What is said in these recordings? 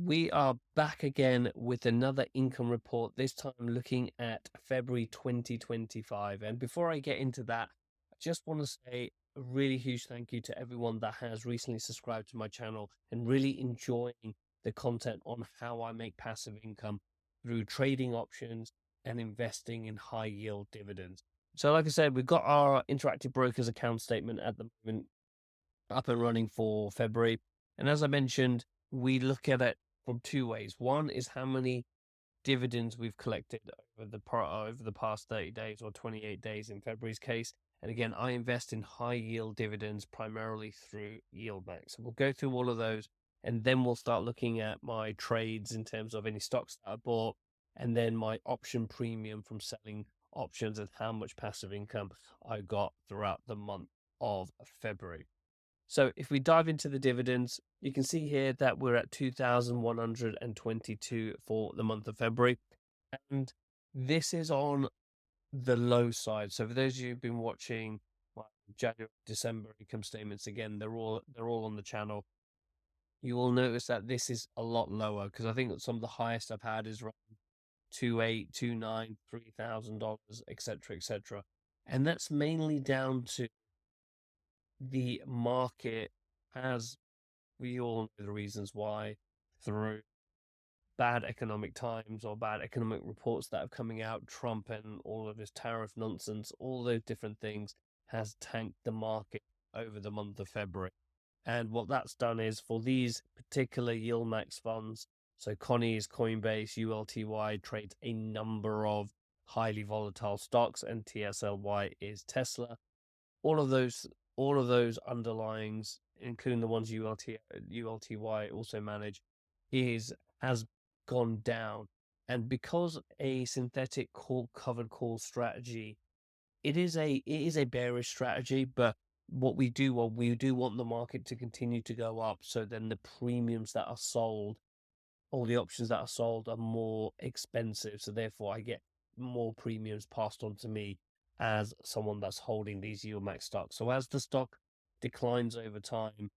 we are back again with another income report, this time looking at February 2025. And before I get into that, I just want to say a really huge thank you to everyone that has recently subscribed to my channel and really enjoying the content on how I make passive income through trading options and investing in high yield dividends. So like I said, we've got our interactive brokers account statement at the moment up and running for February. And as I mentioned, we look at it from two ways. One is how many dividends we've collected over the past 30 days or 28 days in February's case. And again, I invest in high yield dividends primarily through YIELDMAX. So we'll go through all of those, and then we'll start looking at my trades in terms of any stocks that I bought, and then my option premium from selling options and how much passive income I got throughout the month of February. So if we dive into the dividends, you can see here that we're at 2,122 for the month of February. And this is on the low side. So for those of you who've been watching my January, December income statements, again, they're all on the channel. You will notice that this is a lot lower because I think that some of the highest I've had is around 2,800, 2,900, $3,000, etc., etc. And that's mainly down to the market has, we all know the reasons why, through bad economic times or bad economic reports that are coming out, Trump and all of his tariff nonsense, all those different things has tanked the market over the month of February. And what that's done is for these particular YIELDMAX funds, so CONY is Coinbase, ULTY trades a number of highly volatile stocks, and TSLY is Tesla. All of those underlyings, including the ones ULTY also manage, has gone down. And because a synthetic covered call strategy, it is a bearish strategy, but we do want the market to continue to go up, so then the premiums that are sold, all the options that are sold, are more expensive, so therefore I get more premiums passed on to me as someone that's holding these YIELDMAX stocks. So as the stock declines over time,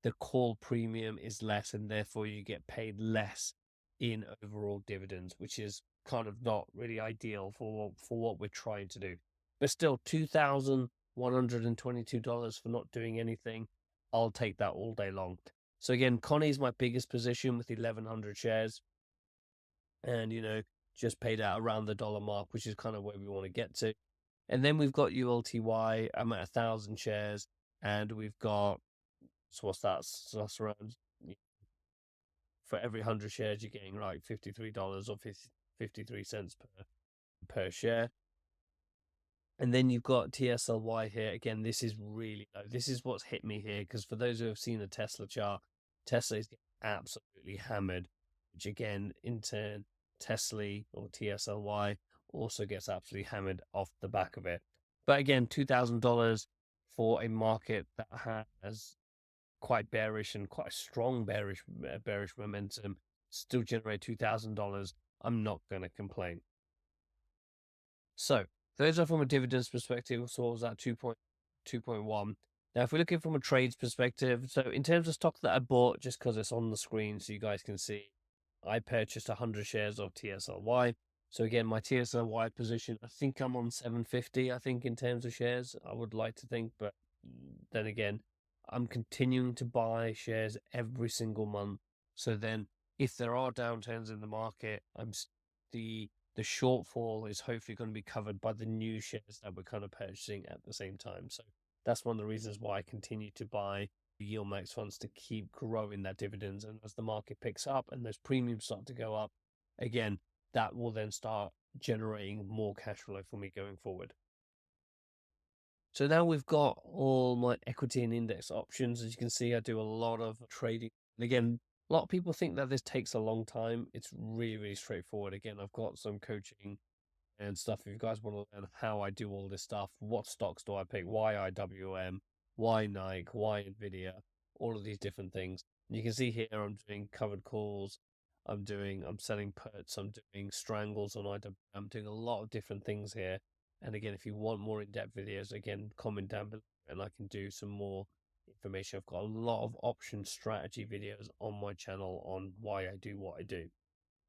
the call premium is less, and therefore you get paid less in overall dividends, which is kind of not really ideal for what we're trying to do. But still, $2,122 for not doing anything, I'll take that all day long. So again, Connie is my biggest position with 1,100 shares, and just paid out around the dollar mark, which is kind of where we want to get to. And then we've got ULTY. I'm at 1,000 shares, and we've got, so what's that? So that's around, for every 100 shares, you're getting like $53 or 53 cents per share. And then you've got TSLY here. Again, this is really low. This is what's hit me here, because for those who have seen the Tesla chart, Tesla is absolutely hammered, which again, in turn, tsly or TSLY also gets absolutely hammered off the back of it. But again, $2,000 for a market that has quite bearish and quite a strong bearish momentum, still generate $2,000. I'm not going to complain. So those are from a dividends perspective. So what was that? 2.1. Now, if we're looking from a trades perspective, so in terms of stock that I bought, just because it's on the screen so you guys can see, I purchased 100 shares of TSLY. So again, my TSLY position, I think I'm on 750, I think, in terms of shares. I would like to think, but then again, I'm continuing to buy shares every single month. So then if there are downturns in the market, the shortfall is hopefully going to be covered by the new shares that we're kind of purchasing at the same time. So that's one of the reasons why I continue to buy YIELDMAX funds, to keep growing that dividends. And as the market picks up and those premiums start to go up, again, that will then start generating more cash flow for me going forward. So now we've got all my equity and index options. As you can see, I do a lot of trading. And again, a lot of people think that this takes a long time. It's really, really straightforward. Again, I've got some coaching and stuff. If you guys want to learn how I do all this stuff, what stocks do I pick, why IWM, why Nike, why Nvidia, all of these different things. And you can see here I'm doing covered calls, I'm selling puts, I'm doing strangles on IWM, I'm doing a lot of different things here. And again, if you want more in-depth videos, again, comment down below and I can do some more information. I've got a lot of option strategy videos on my channel on why I do what I do.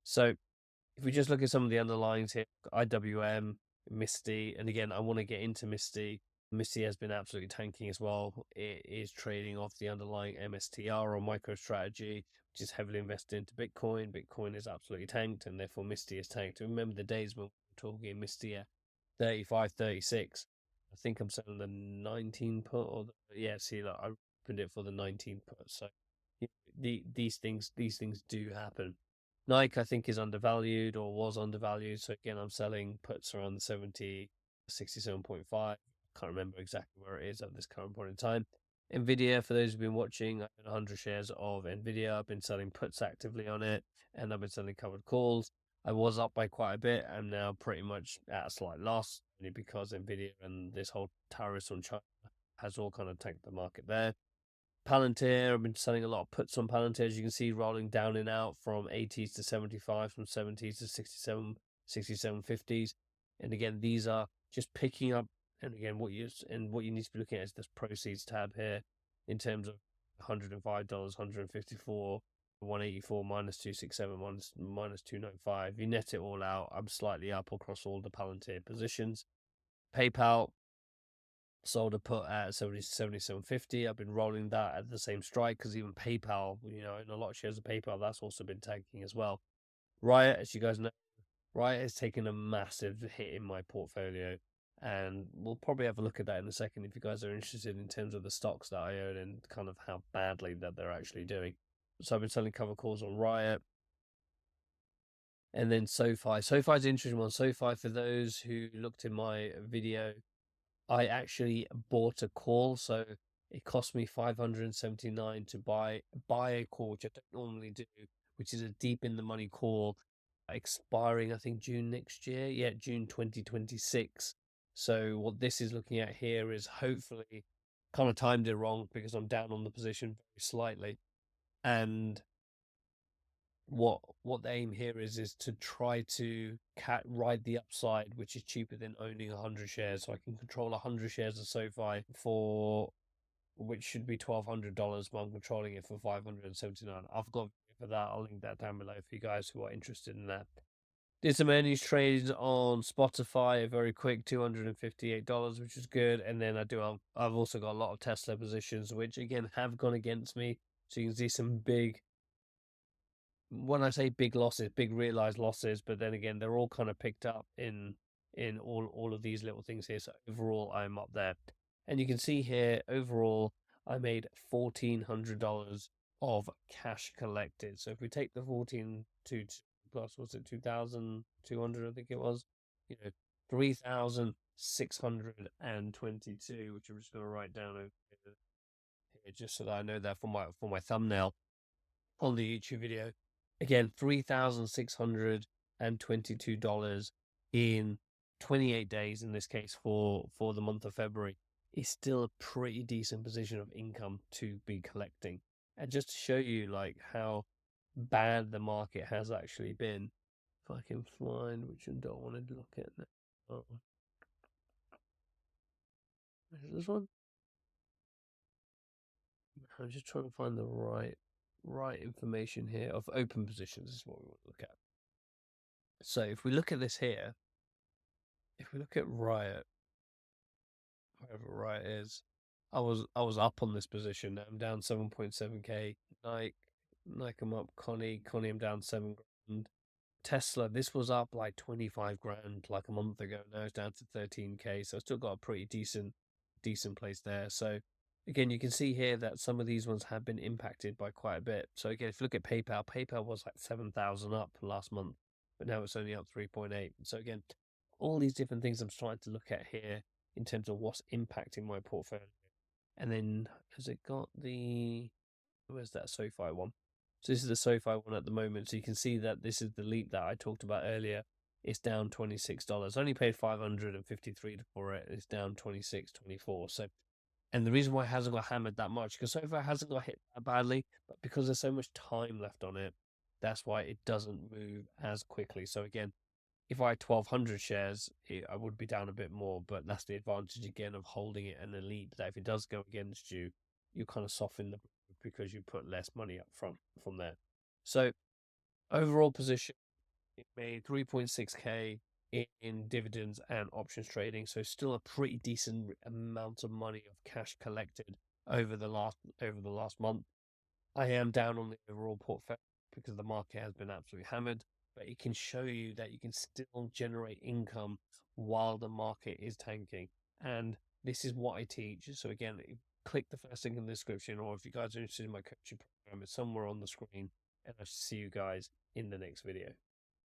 So if we just look at some of the underlyings here, IWM, MYSTY, and again, I want to get into MYSTY. MYSTY has been absolutely tanking as well. It is trading off the underlying MSTR or MicroStrategy, which is heavily invested into Bitcoin. Bitcoin is absolutely tanked, and therefore MYSTY is tanked. Remember the days when we were talking MYSTY at 35, 36. I think I'm selling the 19 put, or yeah, see, like, I opened it for the 19 put. So these things do happen. Nike, I think, is undervalued or was undervalued. So again, I'm selling puts around the 70, 67.5. Can't remember exactly where it is at this current point in time. Nvidia, for those who've been watching, I have 100 shares of Nvidia. I've been selling puts actively on it, and I've been selling covered calls. I was up by quite a bit. I'm now pretty much at a slight loss, only because Nvidia and this whole tariffs on China has all kind of tanked the market there. Palantir, I've been selling a lot of puts on Palantir, as you can see, rolling down and out from 80s to 75, from 70s to 67, 67.50s. And again, these are just picking up. And again, what you need to be looking at is this proceeds tab here, in terms of $105, 154, 184, minus 267, minus 295. You net it all out, I'm slightly up across all the Palantir positions. PayPal, sold a put at 77.50. I've been rolling that at the same strike, because even PayPal, in a lot of shares of PayPal, that's also been tanking as well. Riot, as you guys know, Riot has taken a massive hit in my portfolio, and we'll probably have a look at that in a second if you guys are interested in terms of the stocks that I own and kind of how badly that they're actually doing. So I've been selling cover calls on Riot. And then SoFi. SoFi is an interesting one. SoFi, for those who looked in my video, I actually bought a call, so it cost me $579 to buy a call, which I don't normally do, which is a deep in the money call, expiring I think June next year. Yeah, June 2026. So what this is looking at here is, hopefully, kind of timed it wrong because I'm down on the position very slightly, and what the aim here is to try to ride the upside, which is cheaper than owning 100 shares. So I can control 100 shares of SoFi for, which should be $1,200, but I'm controlling it for $579. I've got for that. I'll link that down below for you guys who are interested in that. Did some earnings trades on Spotify, very quick, $258, which is good. And then I've also got a lot of Tesla positions, which again have gone against me. So you can see some big, when I say big losses, big realized losses, but then again, they're all kind of picked up in all of these little things here. So overall, I'm up there, and you can see here, overall, I made $1,400 of cash collected. So if we take the 14 to plus, was it 2,200? I think it was, 3,622, which I'm just going to write down over here, just so that I know that for my thumbnail on the YouTube video. Again, $3,622 in 28 days, in this case for the month of February, is still a pretty decent position of income to be collecting. And just to show you like how bad the market has actually been, if I can find, which I don't want to look at now. Oh. Is this one? I'm just trying to find the right information here of open positions. This is what we want to look at. So if we look at this here, if we look at Riot, wherever Riot is, I was up on this position. Now I'm down 7.7k. Nike, I'm up. CONY, I'm down 7 grand. Tesla, this was up like 25 grand like a month ago. Now it's down to 13k. So I still got a pretty decent place there. So again, you can see here that some of these ones have been impacted by quite a bit. So again, if you look at PayPal was like 7,000 up last month, but now it's only up 3.8. So again, all these different things I'm trying to look at here in terms of what's impacting my portfolio. And then has it got where's that SoFi one? So this is the SoFi one at the moment. So you can see that this is the leap that I talked about earlier. It's down $26. I only paid $553 for it. It's down 26, 24. So, and the reason why it hasn't got hammered that much, because SoFi hasn't got hit that badly, but because there's so much time left on it, that's why it doesn't move as quickly. So again, if I had 1,200 shares, I would be down a bit more, but that's the advantage again of holding it an elite, that if it does go against you, you kind of soften the blow because you put less money up front from there. So overall position, it made 3.6k in dividends and options trading, so still a pretty decent amount of money of cash collected over the last month. I am down on the overall portfolio because the market has been absolutely hammered, but it can show you that you can still generate income while the market is tanking. And this is what I teach. So again, click the first link in the description, or if you guys are interested in my coaching program, it's somewhere on the screen. And I'll see you guys in the next video.